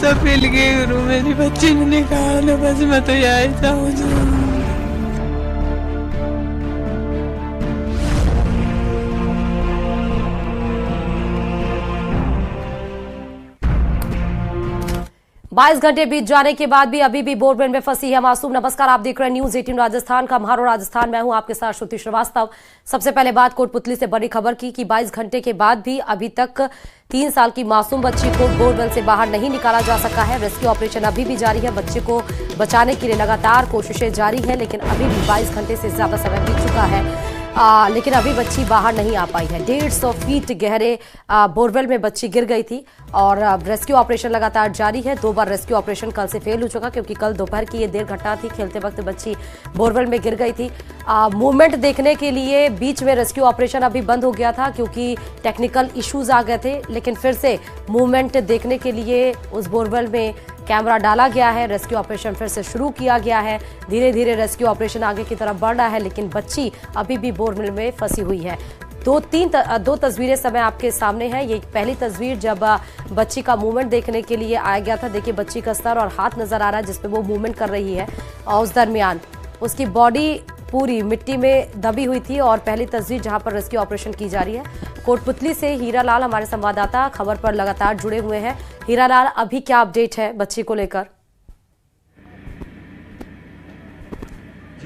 सब फैल गए गुरु, मेरी बच्ची ने निकाला, बस मैं तो यही चाहूँ। बाईस घंटे बीत जाने के बाद भी अभी भी बोरवेल में फंसी है मासूम। नमस्कार, आप देख रहे हैं न्यूज 18 राजस्थान का म्हारो राजस्थान। मैं हूं आपके साथ श्रुति श्रीवास्तव। सबसे पहले बात कोटपुतली से बड़ी खबर की कि 22 घंटे के बाद भी अभी तक 3 साल की मासूम बच्ची को बोरवेल से बाहर नहीं निकाला जा सका है। रेस्क्यू ऑपरेशन अभी भी जारी है। बच्चे को बचाने के लिए लगातार कोशिशें जारी है, लेकिन अभी भी 22 घंटे से ज्यादा समय बीत चुका है, लेकिन अभी बच्ची बाहर नहीं आ पाई है। 150 फीट गहरे बोरवेल में बच्ची गिर गई थी और रेस्क्यू ऑपरेशन लगातार जारी है। 2 बार रेस्क्यू ऑपरेशन कल से फेल हो चुका, क्योंकि कल दोपहर की ये देर घटना थी। खेलते वक्त बच्ची बोरवेल में गिर गई थी। मूवमेंट देखने के लिए बीच में रेस्क्यू ऑपरेशन अभी बंद हो गया था, क्योंकि टेक्निकल इश्यूज आ गए थे, लेकिन फिर से मूवमेंट देखने के लिए उस बोरवेल में कैमरा डाला गया है। रेस्क्यू ऑपरेशन फिर से शुरू किया गया है। धीरे धीरे रेस्क्यू ऑपरेशन आगे की तरफ बढ़ रहा है, लेकिन बच्ची अभी भी बोरवेल में फंसी हुई है। दो तस्वीरें समय आपके सामने हैं। ये पहली तस्वीर जब बच्ची का मूवमेंट देखने के लिए आया गया था। देखिए, बच्ची का सर और हाथ नजर आ रहा है जिसपे वो मूवमेंट कर रही है, और उस दरमियान उसकी बॉडी पूरी मिट्टी में दबी हुई थी। और पहली तस्वीर जहां पर रेस्क्यू ऑपरेशन की जा रही है। कोटपुतली से हीरालाल हमारे संवाददाता खबर पर लगातार जुड़े हुए हैं। हीरालाल, अभी क्या अपडेट है बच्ची को लेकर?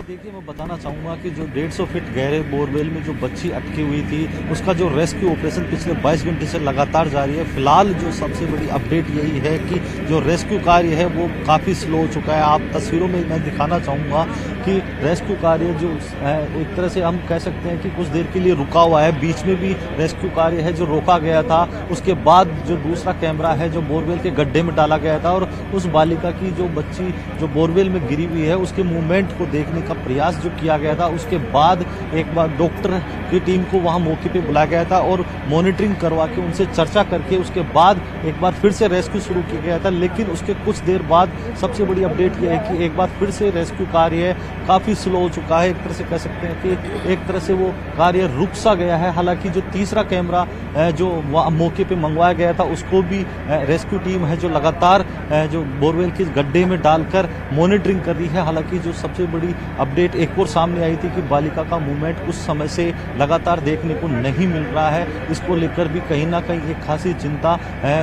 देखिए, मैं बताना चाहूँगा कि जो 150 फीट गहरे बोरवेल में जो बच्ची अटकी हुई थी, उसका जो रेस्क्यू ऑपरेशन पिछले 22 घंटे से लगातार जारी है। फिलहाल जो सबसे बड़ी अपडेट यही है कि जो रेस्क्यू कार्य है वो काफ़ी स्लो हो चुका है। आप तस्वीरों में मैं दिखाना चाहूँगा कि रेस्क्यू कार्य जो है एक तरह से हम कह सकते हैं कि कुछ देर के लिए रुका हुआ है। बीच में भी रेस्क्यू कार्य है जो रोका गया था। उसके बाद जो दूसरा कैमरा है जो बोरवेल के गड्ढे में डाला गया था, और उस बालिका की जो बच्ची जो बोरवेल में गिरी हुई है उसके मूवमेंट को देखने का प्रयास जो किया गया था। उसके बाद एक बार डॉक्टर की टीम को वहां मौके पे बुलाया गया था और मॉनिटरिंग करवा के उनसे चर्चा करके उसके बाद एक बार फिर से रेस्क्यू शुरू किया गया था। लेकिन उसके कुछ देर बाद सबसे बड़ी अपडेट यह है कि एक बार फिर से रेस्क्यू कार्य काफी स्लो हो चुका है। एक तरह से कह सकते हैं कि एक तरह से वो कार्य रुक सा गया है। हालांकि जो तीसरा कैमरा जो मौके पे मंगवाया गया था उसको भी रेस्क्यू टीम है जो लगातार जो बोरवेल के गड्ढे में डालकर मॉनिटरिंग कर रही है। हालांकि जो सबसे बड़ी अपडेट एक और सामने आई थी कि बालिका का मूवमेंट कुछ समय से लगातार देखने को नहीं मिल रहा है। इसको लेकर भी कहीं ना कहीं एक खासी चिंता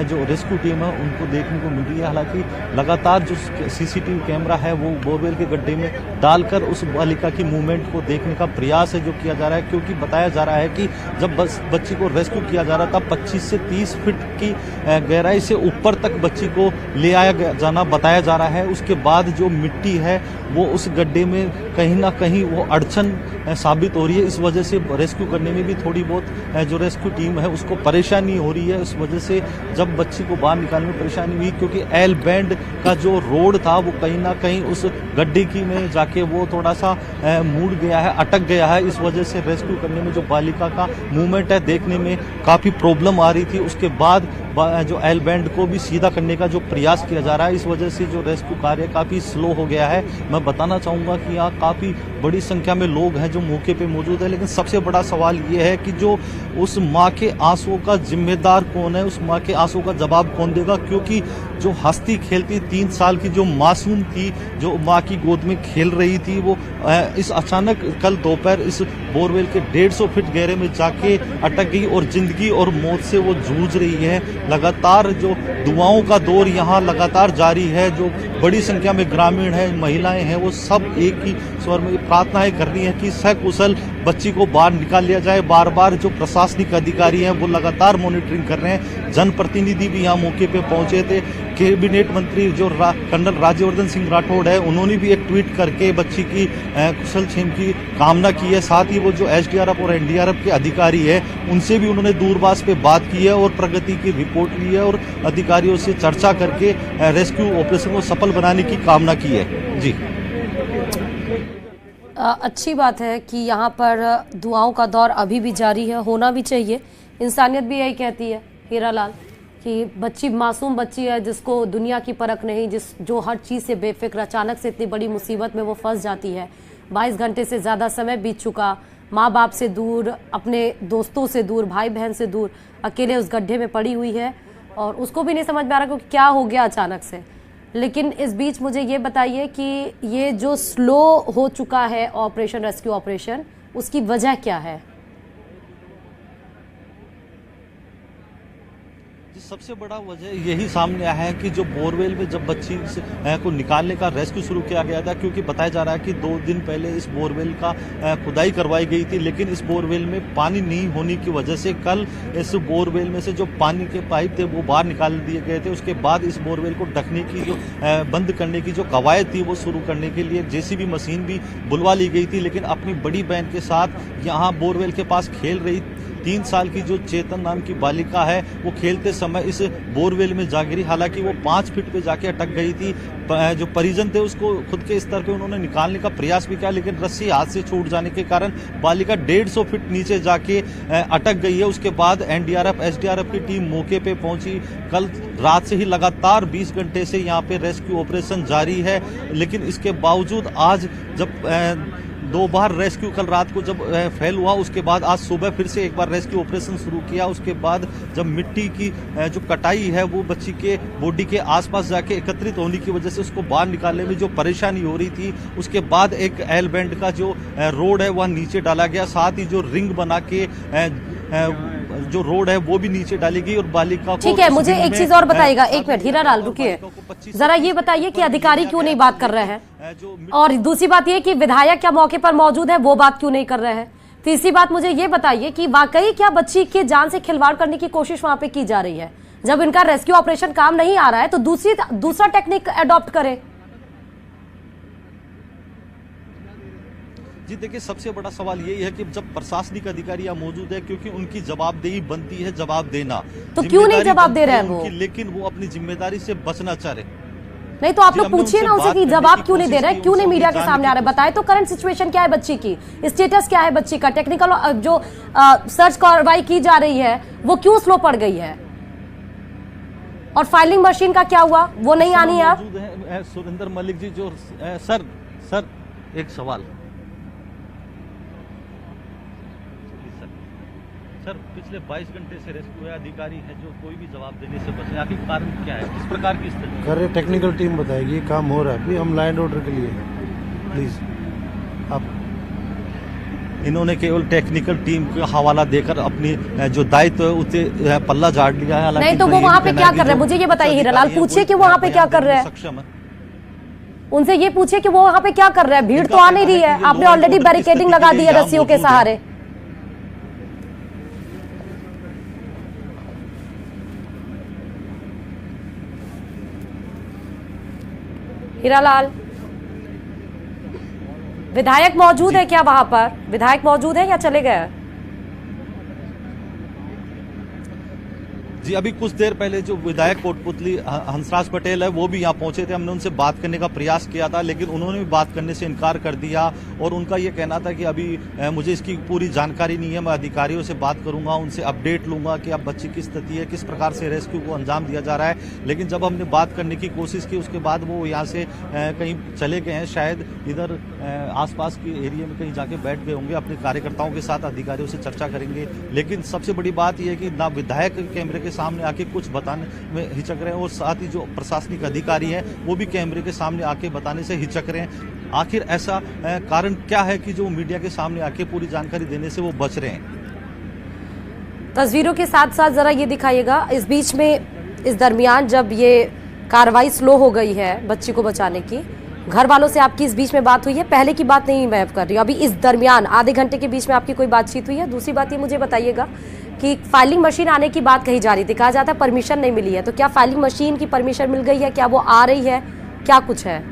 जो रेस्क्यू टीम है उनको देखने को मिल रही है। हालांकि लगातार जो सीसीटीवी कैमरा है वो बोरवेल के गड्ढे में डालकर उस बालिका की मूवमेंट को देखने का प्रयास है जो किया जा रहा है, क्योंकि बताया जा रहा है कि जब बच्ची को रेस्क्यू किया जा रहा था 25 से 30 फीट की गहराई से ऊपर तक बच्ची को ले आया जाना बताया जा रहा है। उसके बाद जो मिट्टी है वो उस गड्ढे में कहीं ना कहीं वो अड़चन साबित हो रही है। इस वजह से रेस्क्यू करने में भी थोड़ी बहुत जो रेस्क्यू टीम है उसको परेशानी हो रही है। इस वजह से जब बच्ची को बाहर निकालने में परेशानी हुई, क्योंकि एल बैंड का जो रोड था वो कहीं ना कहीं उस गड्ढे की में जाके वो थोड़ा सा मुड़ गया है, अटक गया है। इस वजह से रेस्क्यू करने में जो बालिका का मूवमेंट है देखने में काफ़ी प्रॉब्लम आ रही थी। उसके बाद जो एल बैंड को भी सीधा करने का जो प्रयास किया जा रहा है, इस वजह से जो रेस्क्यू कार्य काफ़ी स्लो हो गया है। मैं बताना चाहूँगा कि यहाँ काफ़ी बड़ी संख्या में लोग हैं जो मौके पे मौजूद है। लेकिन सबसे बड़ा सवाल ये है कि जो उस माँ के आंसुओं का जिम्मेदार कौन है, उस माँ के आंसुओं का जवाब कौन देगा? क्योंकि जो हंसती खेलती 3 साल की जो मासूम थी, जो माँ की गोद में खेल रही थी, वो इस अचानक कल दोपहर इस बोरवेल के 150 फीट गहरे में जाके अटक गई और जिंदगी और मौत से वो जूझ रही है। लगातार जो दुआओं का दौर यहाँ लगातार जारी है। जो बड़ी संख्या में ग्रामीण हैं, महिलाएं हैं, वो सब एक ही स्वर में प्रार्थनाएं कर रही हैं कि सकुशल बच्ची को बाहर निकाल लिया जाए। बार बार जो प्रशासनिक अधिकारी हैं वो लगातार मॉनिटरिंग कर रहे हैं। जनप्रतिनिधि भी यहाँ मौके पे पहुंचे थे। कैबिनेट मंत्री जो कर्नल राज्यवर्धन सिंह राठौड़ है उन्होंने भी एक ट्वीट करके बच्ची की कुशल क्षेम की कामना की है। साथ ही वो जो एसडीआरएफ और एनडीआरएफ के अधिकारी है उनसे भी उन्होंने दूरभाष पे बात की है और प्रगति की रिपोर्ट ली है और अधिकारियों से चर्चा करके रेस्क्यू ऑपरेशन को सफल बनाने की कामना की है। जी, अच्छी बात है कि यहाँ पर दुआओं का दौर अभी भी जारी है, होना भी चाहिए। इंसानियत भी यही कहती है हीरालाल कि बच्ची मासूम बच्ची है जिसको दुनिया की परख नहीं, जो हर चीज़ से बेफिक्र, अचानक से इतनी बड़ी मुसीबत में वो फंस जाती है। 22 घंटे से ज़्यादा समय बीत चुका, माँ बाप से दूर, अपने दोस्तों से दूर, भाई बहन से दूर, अकेले उस गड्ढे में पड़ी हुई है। और उसको भी नहीं समझ में आ रहा क्योंकि क्या हो गया अचानक से। लेकिन इस बीच मुझे ये बताइए कि ये जो स्लो हो चुका है ऑपरेशन, रेस्क्यू ऑपरेशन, उसकी वजह क्या है? सबसे बड़ा वजह यही सामने आया है कि जो बोरवेल में जब बच्ची को निकालने का रेस्क्यू शुरू किया गया था, क्योंकि बताया जा रहा है कि 2 दिन पहले इस बोरवेल का खुदाई करवाई गई थी, लेकिन इस बोरवेल में पानी नहीं होने की वजह से कल इस बोरवेल में से जो पानी के पाइप थे वो बाहर निकाल दिए गए थे। उसके बाद इस बोरवेल को ढकने की जो बंद करने की जो कवायद थी वो शुरू करने के लिए जेसीबी मशीन भी बुलवा ली गई थी। लेकिन अपनी बड़ी बहन के साथ यहाँ बोरवेल के पास खेल रही 3 साल की जो चेतन नाम की बालिका है, वो खेलते समय इस बोरवेल में जा गिरी। हालांकि वो 5 फीट पे जाके अटक गई थी। जो परिजन थे उसको खुद के स्तर पे उन्होंने निकालने का प्रयास भी किया, लेकिन रस्सी हाथ से छूट जाने के कारण बालिका 150 फीट नीचे जाके अटक गई है। उसके बाद एनडीआरएफ, एसडीआरएफ की टीम मौके पे पहुंची। कल रात से ही लगातार 20 घंटे से यहाँ पे रेस्क्यू ऑपरेशन जारी है, लेकिन इसके बावजूद आज जब 2 बार रेस्क्यू कल रात को जब फेल हुआ, उसके बाद आज सुबह फिर से एक बार रेस्क्यू ऑपरेशन शुरू किया। उसके बाद जब मिट्टी की जो कटाई है वो बच्ची के बॉडी के आसपास जाके एकत्रित होने की वजह से उसको बाहर निकालने में जो परेशानी हो रही थी, उसके बाद एक एल बैंड का जो रोड है वह नीचे डाला गया। साथ ही जो रिंग बना के जो रोड है वो भी नीचे डाली गई और बालिका को। ठीक है, मुझे एक चीज और बताइएगा। 1 मिनट हीरालाल रुकिए, जरा ये बताइए कि अधिकारी क्यों नहीं बात कर रहे हैं, और दूसरी बात ये कि विधायक क्या मौके पर मौजूद है, वो बात क्यों नहीं कर रहे हैं। तीसरी बात मुझे ये बताइए कि वाकई क्या बच्ची के जान से खिलवाड़ करने की कोशिश वहां पे की जा रही है? जब इनका रेस्क्यू ऑपरेशन काम नहीं आ रहा है तो दूसरा टेक्निक अडॉप्ट करे। जी देखिए, सबसे बड़ा सवाल यही है कि जब प्रशासनिक अधिकारी यहाँ मौजूद है, क्योंकि उनकी जवाबदेही बनती है जवाब देना, तो क्यों नहीं जवाब दे रहे हैं वो? लेकिन वो अपनी जिम्मेदारी से बचना चाह रहे। नहीं तो आप लोग पूछिए ना उनसे कि जवाब क्यों नहीं दे रहे हैं, क्यों नहीं मीडिया के सामने आ रहा है? बताए तो करंट सिचुएशन क्या है बच्ची की, स्टेटस क्या है बच्ची का, टेक्निकल जो सर्च कार्रवाई की जा रही है वो क्यों स्लो पड़ गई है, और फाइलिंग मशीन का क्या हुआ, वो नहीं आनी है अब? सुरेंद्र मलिक जी, जो सर एक सवाल सर, पिछले 22 घंटे से रेस्क्यू अधिकारी है जो कोई भी जवाब देने से बचे, आखिर कारण क्या है, किस प्रकार की स्थिति? कर टेक्निकल टीम बताएगी, काम हो रहा है अभी, हम लैंड ऑर्डर के लिए प्लीज आप। इन्होंने केवल टेक्निकल टीम का हवाला देकर अपनी जो दायित्व है उसे पल्ला झाड़ लिया है। नहीं तो वो वहाँ पे क्या कर रहे हैं, मुझे ये बताइए हीरालाल, पूछिए कि वो वहाँ पे क्या कर रहे हैं, उनसे ये पूछिए कि वो वहाँ पे क्या कर रहे हैं। भीड़ तो आ नहीं रही है, आपने ऑलरेडी बैरिकेडिंग लगा दी है रस्सियों के सहारे। हीरालाल, विधायक मौजूद है क्या वहां पर? विधायक मौजूद है या चले गए? जी अभी कुछ देर पहले जो विधायक कोटपुतली हंसराज पटेल है वो भी यहाँ पहुंचे थे। हमने उनसे बात करने का प्रयास किया था, लेकिन उन्होंने भी बात करने से इनकार कर दिया और उनका ये कहना था कि अभी मुझे इसकी पूरी जानकारी नहीं है, मैं अधिकारियों से बात करूंगा, उनसे अपडेट लूंगा कि अब बच्ची की स्थिति है, किस प्रकार से रेस्क्यू को अंजाम दिया जा रहा है। लेकिन जब हमने बात करने की कोशिश की उसके बाद वो यहाँ से कहीं चले गए हैं, शायद इधर आसपास के एरिया में कहीं जाके बैठ गए होंगे, अपने कार्यकर्ताओं के साथ अधिकारियों से चर्चा करेंगे। लेकिन सबसे बड़ी बात यह है कि ना विधायक कैमरे के सामने आके कुछ बताने में हिचक रहे हैं और साथ ही जो प्रशासनिक अधिकारी हैं वो भी कैमरे के सामने आके बताने से हिचक रहे हैं। आखिर ऐसा कारण क्या है कि जो मीडिया के सामने आके पूरी जानकारी देने से वो बच रहे हैं? तस्वीरों के साथ साथ जरा ये दिखाइएगा। इस बीच में, इस दरमियान जब ये कार्रवाई स्लो हो गई है बच्ची को बचाने की, घर वालों से आपकी इस बीच में बात हुई है? पहले की बात नहीं मैं कर रही हूँ, अभी इस दरमियान आधे घंटे के बीच में आपकी कोई बातचीत हुई है? दूसरी बात ये मुझे बताइएगा कि फाइलिंग मशीन आने की बात कही जा रही थी, कहा जाता है परमिशन नहीं मिली है, तो क्या फाइलिंग मशीन की परमिशन मिल गई है? क्या वो आ रही है? क्या कुछ है?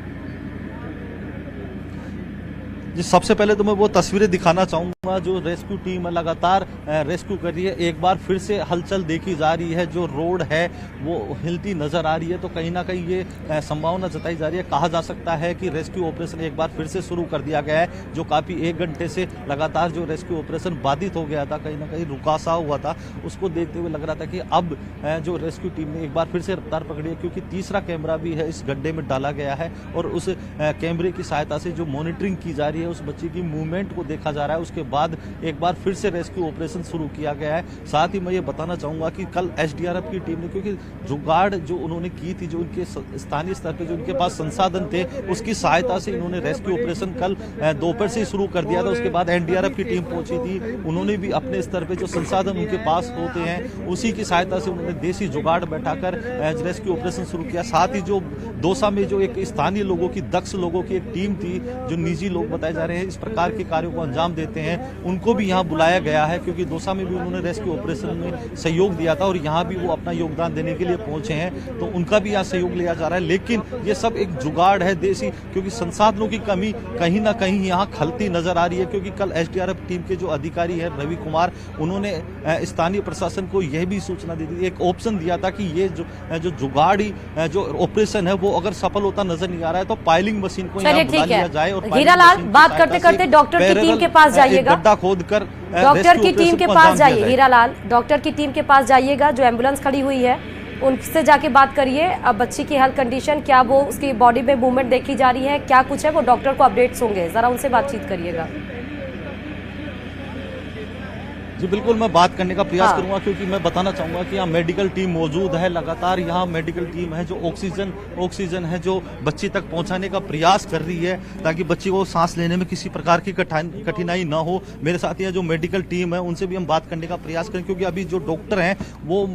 जी सबसे पहले तो मैं वो तस्वीरें दिखाना चाहूंगा जो रेस्क्यू टीम लगातार रेस्क्यू कर रही है। एक बार फिर से हलचल देखी जा रही है, जो रोड है वो हिलती नजर आ रही है, तो कहीं ना कहीं ये संभावना जताई जा रही है, कहा जा सकता है कि रेस्क्यू ऑपरेशन एक बार फिर से शुरू कर दिया गया है, जो काफी 1 घंटे से लगातार जो रेस्क्यू ऑपरेशन बाधित हो गया था, कहीं ना कहीं रुका सा हुआ था, उसको देखते हुए लग रहा था कि अब जो रेस्क्यू टीम ने एक बार फिर से रफ्तार पकड़ी है, क्योंकि तीसरा कैमरा भी है इस गड्ढे में डाला गया है और उस कैमरे की सहायता से जो मॉनिटरिंग की जा रही है, उस बच्ची की मूवमेंट को देखा जा रहा है। उसके बाद एक बार फिर से रेस्क्यू ऑपरेशन शुरू किया गया है। साथ ही मैं ये बताना चाहूंगा कि कल एसडीआरएफ की टीम ने, क्योंकि जुगाड़ जो उन्होंने की थी, जो उनके स्थानीय स्तर पे जो उनके पास संसाधन थे, उसकी सहायता से इन्होंने रेस्क्यू ऑपरेशन कल दोपहर से शुरू कर दिया था। उसके बाद एनडीआरएफ की टीम पहुंची थी, उन्होंने भी अपने स्तर पे जो संसाधन उनके पास होते हैं उसी की सहायता से उन्होंने देसी जुगाड़ बैठाकर रेस्क्यू ऑपरेशन शुरू किया। साथ ही जो दौसा में जो एक स्थानीय लोगों की, दक्ष लोगों की एक टीम थी, जो निजी लोग बताए जा रहे हैं इस प्रकार के कार्यों को अंजाम देते हैं, उनको भी यहाँ बुलाया गया है, क्योंकि दौसा में भी उन्होंने रेस्क्यू ऑपरेशन में सहयोग दिया था और यहाँ भी वो अपना योगदान देने के लिए पहुंचे हैं, तो उनका भी यहाँ सहयोग लिया जा रहा है। लेकिन ये सब एक जुगाड़ है देसी, क्योंकि संसाधनों की कमी कहीं ना कहीं यहाँ खलती नजर आ रही है। क्योंकि कल एसडीआरएफ टीम के जो अधिकारी है रवि कुमार, उन्होंने स्थानीय प्रशासन को यह भी सूचना दी थी, एक ऑप्शन दिया था कि ये जो जुगाड़ी जो ऑपरेशन है वो अगर सफल होता नजर नहीं आ रहा है तो पाइलिंग मशीन को यहाँ बुला लिया जाए। और हीरालाल, बात करते करते डॉक्टर की टीम के पास जाइएगा, गड्ढा खोदकर डॉक्टर की टीम के पास जाइए। हीरालाल, डॉक्टर की टीम के पास जाइएगा, जो एम्बुलेंस खड़ी हुई है उनसे जाके बात करिए। अब बच्ची की हेल्थ कंडीशन क्या, वो उसकी बॉडी में मूवमेंट देखी जा रही है, क्या कुछ है, वो डॉक्टर को अपडेट्स होंगे, जरा उनसे बातचीत करिएगा। जी बिल्कुल, मैं बात करने का प्रयास करूंगा, क्योंकि मैं बताना चाहूंगा कि यहाँ मेडिकल टीम मौजूद है, लगातार यहाँ मेडिकल टीम है जो ऑक्सीजन है जो बच्ची तक पहुंचाने का प्रयास कर रही है, ताकि बच्ची को सांस लेने में किसी प्रकार की कठिनाई ना हो। मेरे साथ यहाँ जो मेडिकल टीम है उनसे भी हम बात करने का प्रयास करें, क्योंकि अभी जो डॉक्टर हैं वो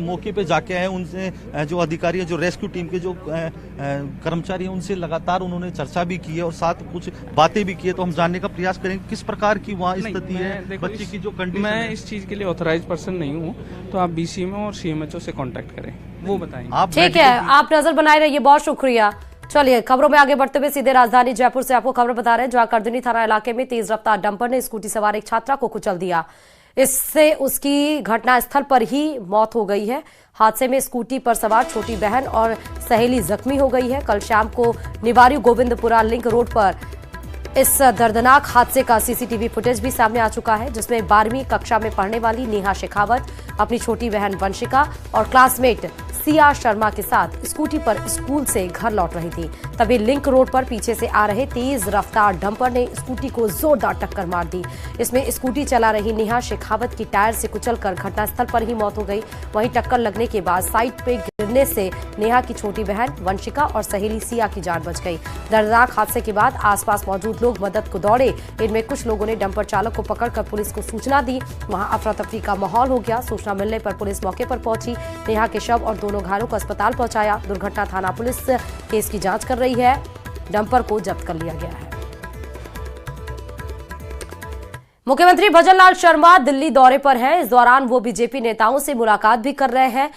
मौके पे जाके आए, उनसे जो अधिकारी है, जो रेस्क्यू टीम के जो कर्मचारी हैं, उनसे लगातार उन्होंने चर्चा भी की है और साथ कुछ बातें भी की है। तो हम जानने का प्रयास करेंगे किस प्रकार की वहाँ स्थिति है, बच्ची की जो कंडीशन। मैं इस चीज के लिए ऑथराइज पर्सन नहीं हूँ, तो आप बीसीएमओ और सीएमएचओ से कांटेक्ट करें, वो बताएंगे। ठीक है, आप नजर बनाए रहिए, बहुत शुक्रिया। चलिए खबरों में आगे बढ़ते हुए सीधे राजधानी जयपुर से आपको खबर बता रहे हैं, जहां करदनी थाना इलाके में तेज रफ्तार डंपर ने स्कूटी सवार एक छात्रा को कुचल दिया। इससे उसकी घटनास्थल पर ही मौत हो गई है। हादसे में स्कूटी पर सवार छोटी बहन और सहेली जख्मी हो गई है। कल शाम को निवारी गोविंदपुरा लिंक रोड पर इस दर्दनाक हादसे का सीसीटीवी फुटेज भी सामने आ चुका है, जिसमें 12वीं कक्षा में पढ़ने वाली नेहा शेखावत अपनी छोटी बहन वंशिका और क्लासमेट सिया शर्मा के साथ स्कूटी पर स्कूल से घर लौट रही थी। तभी लिंक रोड पर पीछे से आ रहे तेज रफ्तार डंपर ने स्कूटी को जोरदार टक्कर मार दी। इसमें स्कूटी चला रही नेहा शेखावत की टायर से कुचलकर घटनास्थल पर ही मौत हो गई। वहीं टक्कर लगने के बाद साइड पे गिरने से नेहा की छोटी बहन वंशिका और सहेली सिया की जान बच गई। दर्दनाक हादसे के बाद आसपास मौजूद लोग मदद को दौड़े। इनमें कुछ लोगों ने डंपर चालक को पकड़कर पुलिस को सूचना दी। वहां अफरा तफरी का माहौल हो गया। सूचना मिलने पर पुलिस मौके पर पहुंची, नेहा के शव और दोनों घायलों को अस्पताल पहुंचाया। दुर्घटना थाना पुलिस केस की जांच कर रही है। डंपर को जब्त कर लिया गया है। मुख्यमंत्री भजनलाल शर्मा दिल्ली दौरे पर हैं। इस दौरान वो बीजेपी नेताओं से मुलाकात भी कर रहे हैं।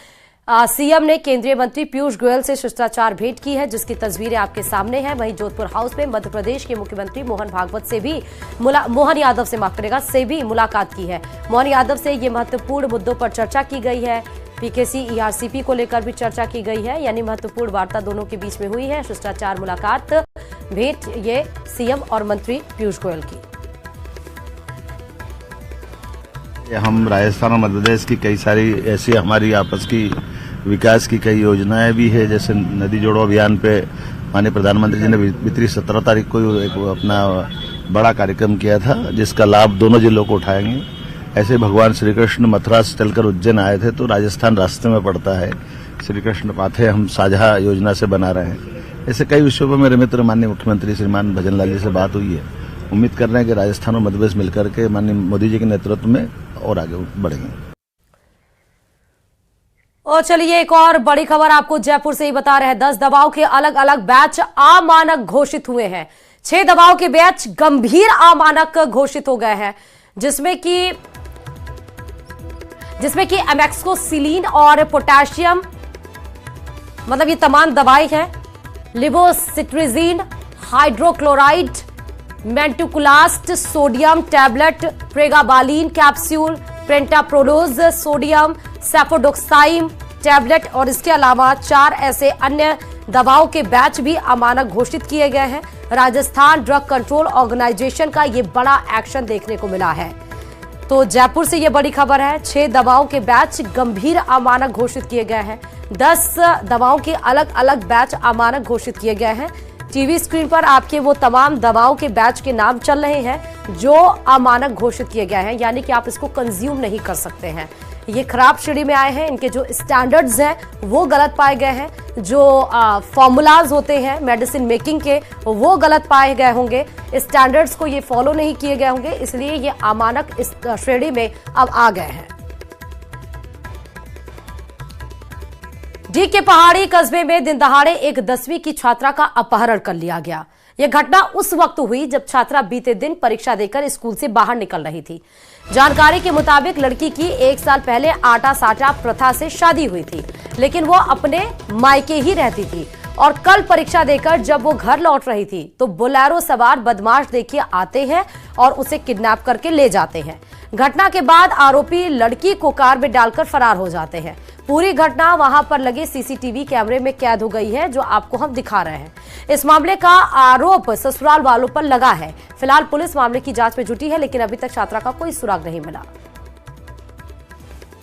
सीएम ने केंद्रीय मंत्री पीयूष गोयल से शिष्टाचार भेंट की है, जिसकी तस्वीरें आपके सामने हैं। वहीं जोधपुर हाउस में मध्य प्रदेश के मुख्यमंत्री मोहन यादव से भी मुलाकात की है। मोहन यादव से ये महत्वपूर्ण मुद्दों पर चर्चा की गई है। पीकेसी ईआरसीपी को लेकर भी चर्चा की गई है, यानी महत्वपूर्ण वार्ता दोनों के बीच में हुई है। शिष्टाचार मुलाकात भेंट ये सीएम और मंत्री पीयूष गोयल की। हम राजस्थान और मध्य प्रदेश की कई सारी ऐसी हमारी आपस की विकास की कई योजनाएं भी है, जैसे नदी जोड़ो अभियान पे माननीय प्रधानमंत्री जी ने बीती 17 तारीख को एक अपना बड़ा कार्यक्रम किया था, जिसका लाभ दोनों जिलों को उठाएंगे। ऐसे भगवान श्री कृष्ण मथुरा से चलकर उज्जैन आए थे, तो राजस्थान रास्ते में पड़ता है। श्री कृष्ण पाथे हम साझा योजना से बना रहे हैं। ऐसे कई विषयों पर मेरे मित्र माननीय मुख्यमंत्री श्रीमान भजनलाल जी से बात हुई है। उम्मीद कर रहे हैं कि राजस्थान और मध्य प्रदेश मिलकर के माननीय मोदी जी के नेतृत्व में और आगे बढ़ेंगे। और चलिए एक और बड़ी खबर आपको जयपुर से ही बता रहे हैं। 10 दवाओं के अलग अलग बैच अमानक घोषित हुए हैं। 6 दवाओं के बैच गंभीर अमानक घोषित हो गए हैं, जिसमें कि एमैक्सोसिलिन और पोटेशियम, मतलब ये तमाम दवाएं हैं। Levocetirizine, hydrochloride, montelukast sodium tablet, pregabalin capsule, pantoprazole sodium, cefpodoxime tablet और इसके अलावा 4 ऐसे अन्य दवाओं के बैच भी अमानक घोषित किए गए हैं। राजस्थान ड्रग कंट्रोल ऑर्गेनाइजेशन का ये बड़ा एक्शन देखने को मिला है। तो जयपुर से ये बड़ी खबर है। 6 दवाओं के बैच गंभीर अमानक घोषित किए गए हैं। 10 दवाओं के अलग अलग बैच अमानक घोषित किए गए हैं। टीवी स्क्रीन पर आपके वो तमाम दवाओं के बैच के नाम चल रहे हैं। जो अमानक घोषित किए गए हैं, यानी कि आप इसको कंज्यूम नहीं कर सकते हैं। ये खराब श्रेणी में आए हैं। इनके जो स्टैंडर्ड्स हैं वो गलत पाए गए हैं। जो फॉर्मूलाज होते हैं मेडिसिन मेकिंग के वो गलत पाए गए होंगे। स्टैंडर्ड्स को ये फॉलो नहीं किए गए होंगे, इसलिए ये अमानक इस श्रेणी में अब आ गए हैं। डी के पहाड़ी कस्बे में दिन दहाड़े एक 10वीं की छात्रा का अपहरण कर लिया गया। यह घटना उस वक्त हुई जब छात्रा बीते दिन परीक्षा देकर स्कूल से बाहर निकल रही थी। जानकारी के मुताबिक लड़की की 1 साल पहले आटा साटा प्रथा से शादी हुई थी, लेकिन वो अपने मायके ही रहती थी और कल परीक्षा देकर जब वो घर लौट रही थी तो बोलेरो सवार बदमाश देखिए आते हैं और उसे किडनैप करके ले जाते हैं। घटना के बाद आरोपी लड़की को कार में डालकर फरार हो जाते हैं। पूरी घटना वहां पर लगे सीसीटीवी कैमरे में कैद हो गई है, जो आपको हम दिखा रहे हैं। इस मामले का आरोप ससुराल वालों पर लगा है। फिलहाल पुलिस मामले की जांच में जुटी है, लेकिन अभी तक छात्रा का कोई सुराग नहीं मिला।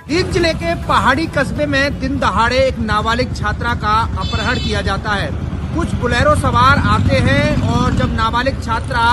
दीप जिले के पहाड़ी कस्बे में दिन दहाड़े एक नाबालिग छात्रा का अपहरण किया जाता है। कुछ बोलेरो सवार आते हैं और जब नाबालिग छात्रा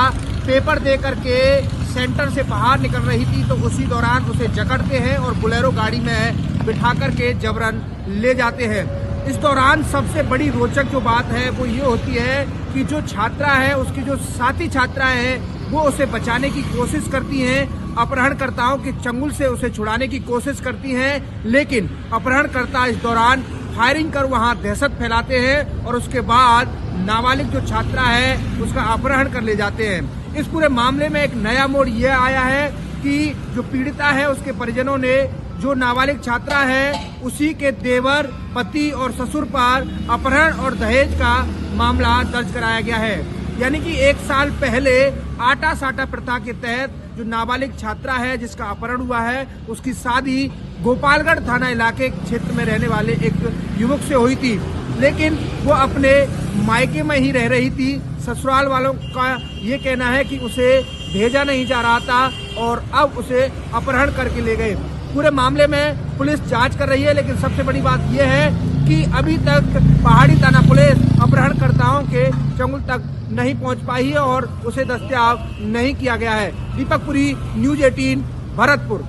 पेपर दे करके सेंटर से बाहर निकल रही थी तो उसी दौरान उसे जकड़ते हैं और बोलेरो गाड़ी में बिठा करके जबरन ले जाते हैं। इस दौरान सबसे बड़ी रोचक जो बात है वो ये होती है कि जो छात्रा है उसकी जो साथी छात्रा है वो उसे बचाने की कोशिश करती हैं। अपहरणकर्ताओं के चंगुल से उसे छुड़ाने की कोशिश करती हैं, लेकिन अपहरणकर्ता इस दौरान फायरिंग कर वहां दहशत फैलाते हैं और उसके बाद नाबालिग जो छात्रा है उसका अपहरण कर ले जाते हैं। इस पूरे मामले में एक नया मोड़ यह आया है कि जो पीड़िता है उसके परिजनों ने जो नाबालिग छात्रा है उसी के देवर, पति और ससुर पर अपहरण और दहेज का मामला दर्ज कराया गया है। यानी कि 1 साल पहले आटा साटा प्रथा के तहत जो नाबालिग छात्रा है जिसका अपहरण हुआ है उसकी शादी गोपालगढ़ थाना इलाके क्षेत्र में रहने वाले एक युवक से हुई थी, लेकिन वो अपने मायके में ही रह रही थी। ससुराल वालों का ये कहना है कि उसे भेजा नहीं जा रहा था और अब उसे अपहरण करके ले गए। पूरे मामले में पुलिस जांच कर रही है, लेकिन सबसे बड़ी बात यह है कि अभी तक पहाड़ी थाना पुलिस अपहरणकर्ताओं के चंगुल तक नहीं पहुंच पाई है और उसे दस्तयाब नहीं किया गया है। दीपक पुरी, न्यूज 18, भरतपुर।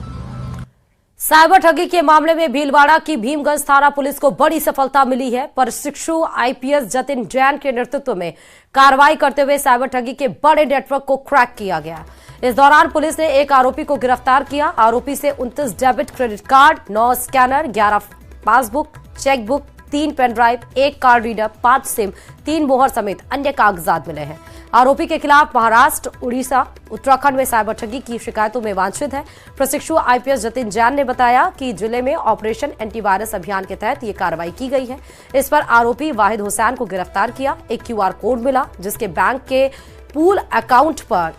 साइबर ठगी के मामले में भीलवाड़ा की भीमगंज थाना पुलिस को बड़ी सफलता मिली है। प्रशिक्षु आईपीएस जतिन जैन के नेतृत्व में कार्रवाई करते हुए साइबर ठगी के बड़े नेटवर्क को क्रैक किया गया। इस दौरान पुलिस ने एक आरोपी को गिरफ्तार किया। आरोपी से 29 debit credit card, 9 scanner, 11 passbook, chequebook, 3 pen drive, 1 card reader, 5 SIM, 3 मोहर समेत अन्य कागजात मिले हैं। आरोपी के खिलाफ महाराष्ट्र, उड़ीसा, उत्तराखंड में साइबर ठगी की शिकायतों में वांछित है। प्रशिक्षु आईपीएस जतिन जैन ने बताया कि जिले में ऑपरेशन एंटीवायरस अभियान के तहत ये कार्रवाई की गई है। इस पर आरोपी वाहिद हुसैन को गिरफ्तार किया। एक क्यूआर कोड मिला जिसके बैंक के पूल अकाउंट पर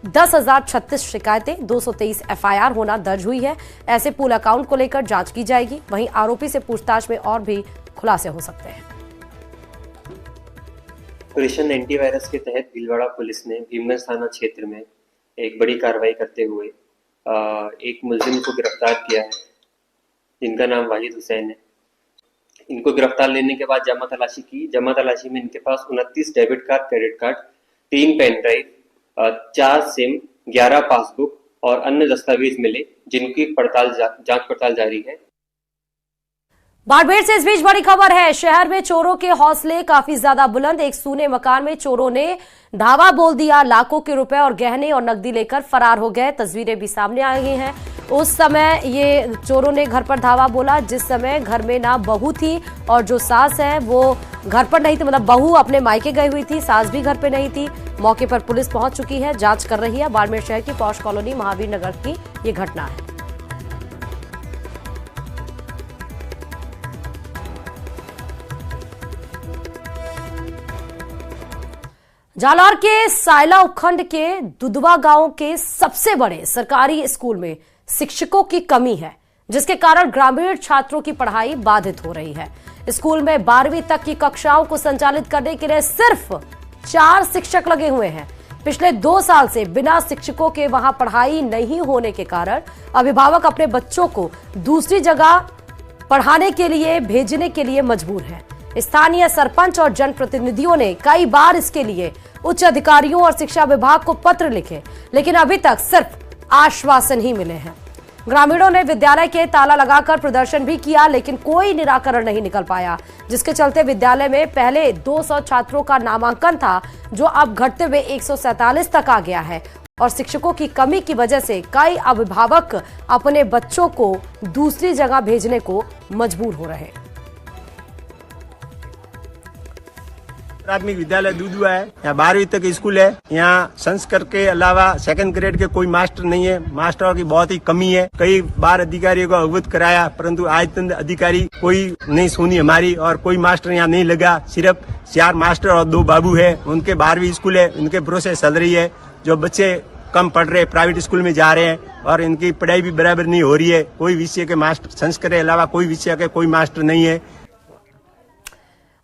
10,036 शिकायतें, 223 एफआईआर होना दर्ज हुई है। ऐसे पूल अकाउंट को लेकर जांच की जाएगी। वहीं आरोपी से पूछताछ में और भी खुलासे हो सकते हैं। ऑपरेशन एंटीवायरस के तहत भीलवाड़ा पुलिस ने भीमगंज थाना क्षेत्र में एक बड़ी कार्रवाई करते हुए एक मुलजिम को गिरफ्तार किया है, जिनका नाम वाहिद हुसैन है। इनको गिरफ्तार लेने के बाद जमा तलाशी की। जमा तलाशी में इनके पास 29 debit card, credit card, 3 pen drive, 4 SIM, 11 passbook और अन्य दस्तावेज मिले, जिनकी जांच पड़ताल जारी है। बाड़मेर से इस बीच बड़ी खबर है। शहर में चोरों के हौसले काफी ज्यादा बुलंद। एक सूने मकान में चोरों ने धावा बोल दिया, लाखों के रुपए और गहने और नकदी लेकर फरार हो गए। तस्वीरें भी सामने आ गई हैं। उस समय ये चोरों ने घर पर धावा बोला जिस समय घर में ना बहू थी और जो सास है वो घर पर नहीं थी, मतलब बहू अपने मायके गई हुई थी, सास भी घर पे नहीं थी। मौके पर पुलिस पहुंच चुकी है, जांच कर रही है। बाड़मेर शहर की पॉश कॉलोनी महावीर नगर की ये घटना है। जालौर के सायला उपखंड के दुधवा गांव के सबसे बड़े सरकारी स्कूल में शिक्षकों की कमी है, जिसके कारण ग्रामीण छात्रों की पढ़ाई बाधित हो रही है। स्कूल में 12वीं तक की कक्षाओं को संचालित करने के लिए सिर्फ 4 शिक्षक लगे हुए हैं। पिछले 2 साल से बिना शिक्षकों के वहां पढ़ाई नहीं होने के कारण अभिभावक अपने बच्चों को दूसरी जगह पढ़ाने के लिए भेजने के लिए मजबूर हैं। स्थानीय सरपंच और जनप्रतिनिधियों ने कई बार इसके लिए उच्च अधिकारियों और शिक्षा विभाग को पत्र लिखे, लेकिन अभी तक सिर्फ आश्वासन ही मिले हैं। ग्रामीणों ने विद्यालय के ताला लगाकर प्रदर्शन भी किया, लेकिन कोई निराकरण नहीं निकल पाया, जिसके चलते विद्यालय में पहले 200 छात्रों का नामांकन था, जो अब घटते हुए 147 तक आ गया है और शिक्षकों की कमी की वजह से कई अभिभावक अपने बच्चों को दूसरी जगह भेजने को मजबूर हो रहे हैं। प्राथमिक विद्यालय दूधुआ है, यहाँ 12वीं तक स्कूल है। यहाँ संस्कृत के अलावा सेकंड ग्रेड के कोई मास्टर नहीं है। मास्टरों की बहुत ही कमी है। कई बार अधिकारियों को अवगत कराया, परंतु आज तक अधिकारी कोई नहीं सुनी हमारी और कोई मास्टर यहाँ नहीं लगा। सिर्फ 4 मास्टर और 2 बाबू है। उनके 12वीं स्कूल है, उनके प्रोसेस चल रही है। जो बच्चे कम पढ़ रहे प्राइवेट स्कूल में जा रहे हैं और इनकी पढ़ाई भी बराबर नहीं हो रही है। कोई विषय के मास्टर, संस्कृत के अलावा कोई विषय के कोई मास्टर नहीं है।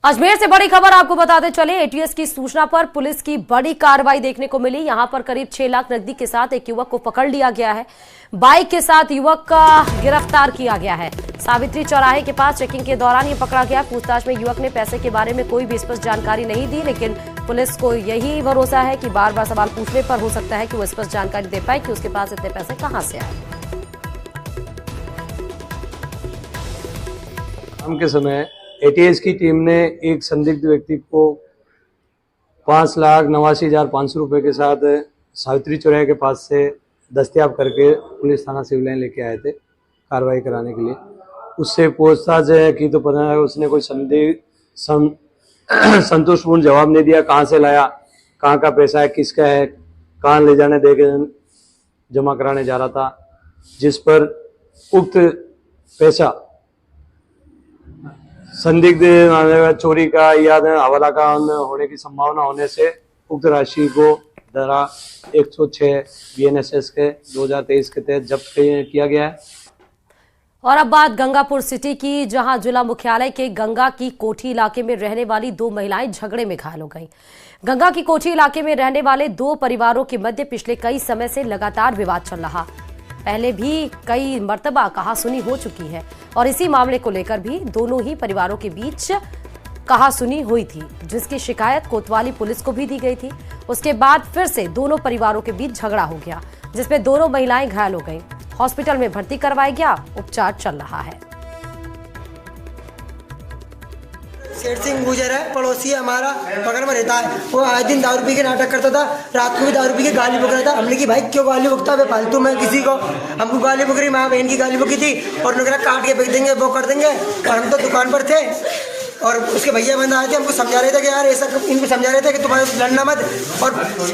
अजमेर से बड़ी खबर आपको बताते चले। एटीएस की सूचना पर पुलिस की बड़ी कार्रवाई देखने को मिली। यहां पर करीब 6 लाख नकदी के साथ एक युवक को पकड़ लिया गया है। बाइक के साथ युवक का गिरफ्तार किया गया है। सावित्री चौराहे के पास चेकिंग के दौरान ये पकड़ा गया। पूछताछ में युवक ने पैसे के बारे में कोई भी स्पष्ट जानकारी नहीं दी, लेकिन पुलिस को यही भरोसा है कि बार बार सवाल पूछने पर हो सकता है कि वो स्पष्ट जानकारी दे पाए कि उसके पास इतने पैसे कहां से आए। शाम के समय एटीएस की टीम ने एक संदिग्ध व्यक्ति को 5,89,500 रुपए के साथ सावित्री चौराहे के पास से दस्तयाब करके पुलिस थाना सिविल लाइन लेके आए थे कार्रवाई कराने के लिए। उससे पूछताछ की तो पता है उसने कोई संतोषपूर्ण जवाब नहीं दिया। कहाँ से लाया, कहाँ का पैसा है, किसका है, कहाँ ले जाने दे के जमा कराने जा रहा था, जिस पर उक्त पैसा संदिग्ध चोरी का या हवाला का होने की संभावना होने से उक्त राशि को धारा 106 BNSS के 2023 के तहत जब्त किया गया है। और अब बात गंगापुर सिटी की, जहां जिला मुख्यालय के गंगा की कोठी इलाके में रहने वाली 2 महिलाएं झगड़े में घायल हो गईं। गंगा की कोठी इलाके में रहने वाले 2 परिवारों के मध्य पिछले कई समय से लगातार विवाद चल रहा। पहले भी कई मर्तबा कहासुनी हो चुकी है और इसी मामले को लेकर भी दोनों ही परिवारों के बीच कहासुनी हुई थी, जिसकी शिकायत कोतवाली पुलिस को भी दी गई थी। उसके बाद फिर से दोनों परिवारों के बीच झगड़ा हो गया, जिसमें दोनों महिलाएं घायल हो गईं। हॉस्पिटल में भर्ती करवाया गया, उपचार चल रहा है। शेर सिंह गुजर है, पड़ोसी हमारा बगल में रहता है। वो आए दिन दारू पी के नाटक करता था, रात को भी दारू पी के गाली बक रहा था। हमने की भाई क्यों गाली बकता है फालतू में किसी को, हमको गाली बक रही, माँ बहन की गाली बकी थी और उन्होंने काट के फेंक देंगे, वो कर देंगे। और हम तो दुकान पर थे और उसके भैया बंद आए थे, हमको समझा रहे थे कि यार ऐसा, इनको समझा रहे थे कि तुम्हारे लड़ना मत। और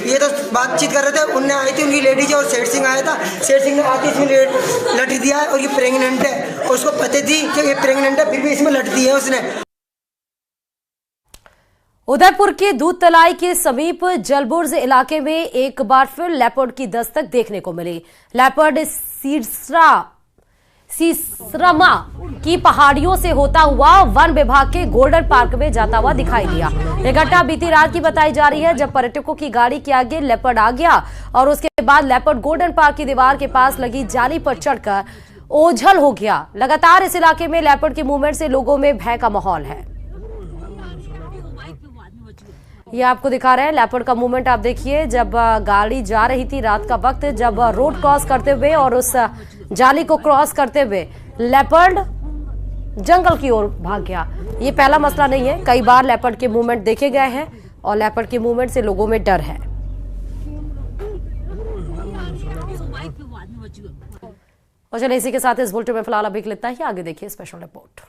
ये तो बातचीत कर रहे थे। उनने आई थी उनकी लेडीज और शेर सिंह आया था। शेर सिंह ने आके इसमें लट दिया है और ये प्रेगनेंट है। उसको पता थी कि ये प्रेगनेंट है, फिर भी इसमें लट दी है उसने। उदयपुर के दूध तलाई के समीप जलबुर्ज इलाके में एक बार फिर लेपर्ड की दस्तक देखने को मिली। लेपर्ड सीसरमा की पहाड़ियों से होता हुआ वन विभाग के गोल्डन पार्क में जाता हुआ दिखाई दिया। यह घटना बीती रात की बताई जा रही है, जब पर्यटकों की गाड़ी के आगे लेपर्ड आ गया और उसके बाद लेपर्ड गोल्डन पार्क की दीवार के पास लगी जाली पर चढ़कर ओझल हो गया। लगातार इस इलाके में लेपर्ड के मूवमेंट से लोगों में भय का माहौल है। ये आपको दिखा रहे हैं लेपर्ड का मूवमेंट। आप देखिए, जब गाड़ी जा रही थी रात का वक्त, जब रोड क्रॉस करते हुए और उस जाली को क्रॉस करते हुए लेपर्ड जंगल की ओर भाग गया। ये पहला मसला नहीं है, कई बार लेपर्ड के मूवमेंट देखे गए हैं और लेपर्ड के मूवमेंट से लोगों में डर है। और चलिए इसी के साथ इस बुलेटिन में फिलहाल अभी इतना ही। आगे देखिए स्पेशल रिपोर्ट।